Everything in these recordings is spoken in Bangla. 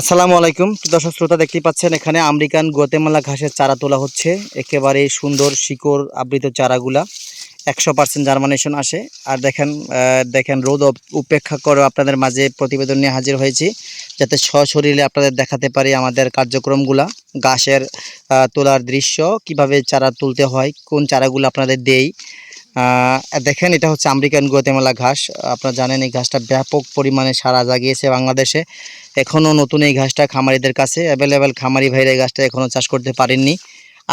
আসসালামু আলাইকুম দর্শক শ্রোতা, দেখতেই পাচ্ছেন এখানে আমেরিকান গুয়াতেমালা ঘাসের চারা তোলা হচ্ছে। একেবারে সুন্দর শিকড় আবৃত চারাগুলা 100% জার্মিনেশন আসে। আর দেখেন রোদ উপেক্ষা করে আপনাদের মাঝে প্রতিবেদন নিয়ে হাজির হয়েছি, যাতে সশরীরে আপনাদের দেখাতে পারি আমাদের কার্যক্রমগুলা, ঘাসের তোলার দৃশ্য, কিভাবে চারা তুলতে হয়, কোন চারাগুলো আপনাদের দেই। দেখেন এটা হচ্ছে আমেরিকান গুয়াতেমালা ঘাস। আপনারা জানেন এই ঘাসটা ব্যাপক পরিমাণে সাড়া জাগিয়েছে বাংলাদেশে। এখনও নতুন এই ঘাসটা খামারিদের কাছে অ্যাভেলেবেল, খামারি ভাইরা এই ঘাসটা এখনও চাষ করতে পারেননি।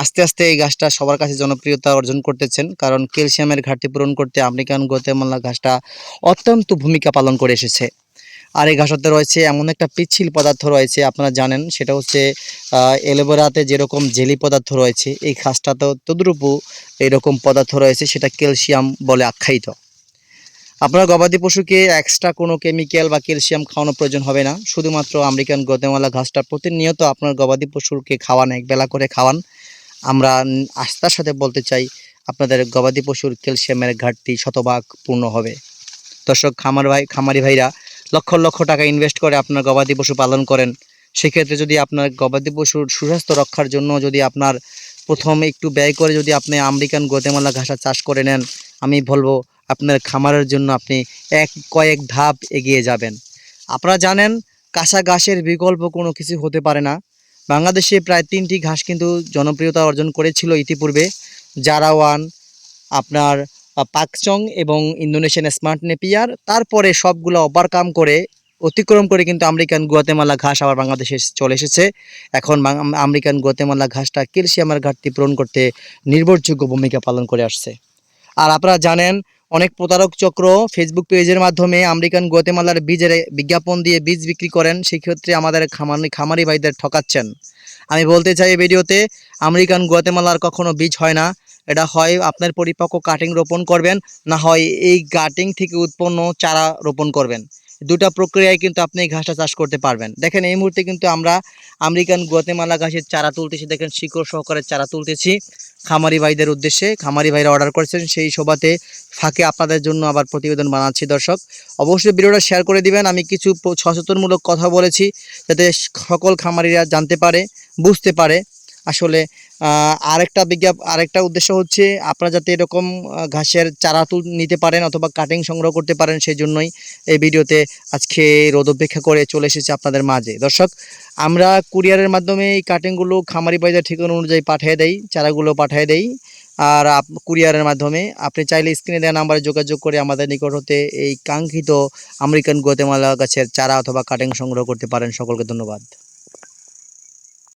আস্তে আস্তে এই ঘাসটা সবার কাছে জনপ্রিয়তা অর্জন করতেছেন, কারণ ক্যালসিয়ামের ঘাটতি পূরণ করতে আমেরিকান গুয়াতেমালা ঘাসটা অত্যন্ত ভূমিকা পালন করে এসেছে। আর এই ঘাসতে রয়েছে এমন একটা পিচ্ছিল পদার্থ রয়েছে, আপনারা জানেন, সেটা হচ্ছে অ্যালোভেরাতে যেরকম জেলি পদার্থ রয়েছে, এই ঘাসটাতেও তদ্রূপ এইরকম পদার্থ রয়েছে, সেটা ক্যালসিয়াম বলে আখ্যায়িত। আপনার গবাদি পশুকে এক্সট্রা কোনো কেমিক্যাল বা ক্যালসিয়াম খাওয়ানোর প্রয়োজন হবে না। শুধুমাত্র আমেরিকান গুয়াতেমালা ঘাসটা প্রতিনিয়ত আপনার গবাদি পশুকে খাওয়ান, একবেলা করে খাওয়ান। আমরা আস্থার সাথে বলতে চাই, আপনাদের গবাদি পশুর ক্যালসিয়ামের ঘাটতি শতভাগ পূর্ণ হবে। দর্শক, খামারি ভাইরা লক্ষ লক্ষ টাকা ইনভেস্ট করে আপনার গবাদি পশু পালন করেন। সেক্ষেত্রে যদি আপনার গবাদি পশুর সুস্বাস্থ্য রক্ষার জন্য যদি আপনার প্রথমে একটু ব্যয় করে যদি আপনি আমেরিকান গুয়াতেমালা ঘাসা চাষ করে নেন, আমি বলবো আপনার খামারের জন্য আপনি কয়েক ধাপ এগিয়ে যাবেন। আপনারা জানেন কাঁচা ঘাসের বিকল্প কোনো কিছু হতে পারে না। বাংলাদেশে প্রায় 3টি ঘাস কিন্তু জনপ্রিয়তা অর্জন করেছিল ইতিপূর্বে, জারাওয়ান, আপনার পাকচং এবং ইন্দোনেশিয়ান স্মার্ট নেপিয়ার। তারপরে সবগুলো ওভারকাম করে, অতিক্রম করে কিন্তু আমেরিকান গুয়াতেমালা ঘাস আবার বাংলাদেশে চলে এসেছে। এখন আমেরিকান গুয়াতেমালা ঘাসটা ক্যালসিয়ামের ঘাটতি পূরণ করতে নির্ভরযোগ্য ভূমিকা পালন করে আসছে। আর আপনারা জানেন অনেক প্রতারক চক্র ফেসবুক পেজের মাধ্যমে আমেরিকান গুয়াতেমালার বীজের বিজ্ঞাপন দিয়ে বীজ বিক্রি করেন, সেই ক্ষেত্রে আমাদের খামারি ভাইদের ঠকাচ্ছেন। আমি বলতে চাই এই ভিডিওতে, আমেরিকান গুয়াতেমালার কখনো বীজ হয় না। এটা হয় আপনার পরিপক্ক কাটিং রোপণ করবেন, না হয় এই কাটিং থেকে উৎপন্ন চারা রোপণ করবেন। দুটা প্রক্রিয়ায় কিন্তু আপনি এই ঘাসটা চাষ করতে পারবেন। দেখেন এই মুহূর্তে কিন্তু আমরা আমেরিকান গুয়াতেমালা ঘাসের চারা তুলতেছি। দেখেন শিকড় সহকারে চারা তুলতেছি খামারি ভাইদের উদ্দেশ্যে। খামারি ভাইরা অর্ডার করেছেন, সেই শোভাতে ফাঁকে আপনাদের জন্য আবার প্রতিবেদন বানাচ্ছি। দর্শক, অবশ্যই ভিডিওটা শেয়ার করে দিবেন। আমি কিছু সচেতনমূলক কথা বলেছি, যাতে সকল খামারিরা জানতে পারে, বুঝতে পারে। আসলে আরেকটা উদ্দেশ্য হচ্ছে আপনারা যাতে এরকম ঘাসের চারা নিতে পারেন অথবা কাটিং সংগ্রহ করতে পারেন, সেই জন্যই এই ভিডিওতে আজকে রোদ উপেক্ষা করে চলে এসেছি আপনাদের মাঝে। দর্শক, আমরা কুরিয়ারের মাধ্যমে এই কাটিংগুলো খামারি ভাইদের ঠিকানা অনুযায়ী পাঠিয়ে দেই, চারাগুলো পাঠিয়ে দেই। আর কুরিয়ারের মাধ্যমে আপনি চাইলে স্ক্রিনে দেওয়া নাম্বারে যোগাযোগ করে আমাদের নিকট হতে এই কাঙ্ক্ষিত আমেরিকান গুয়াতেমালা গাছের চারা অথবা কাটিং সংগ্রহ করতে পারেন। সকলকে ধন্যবাদ।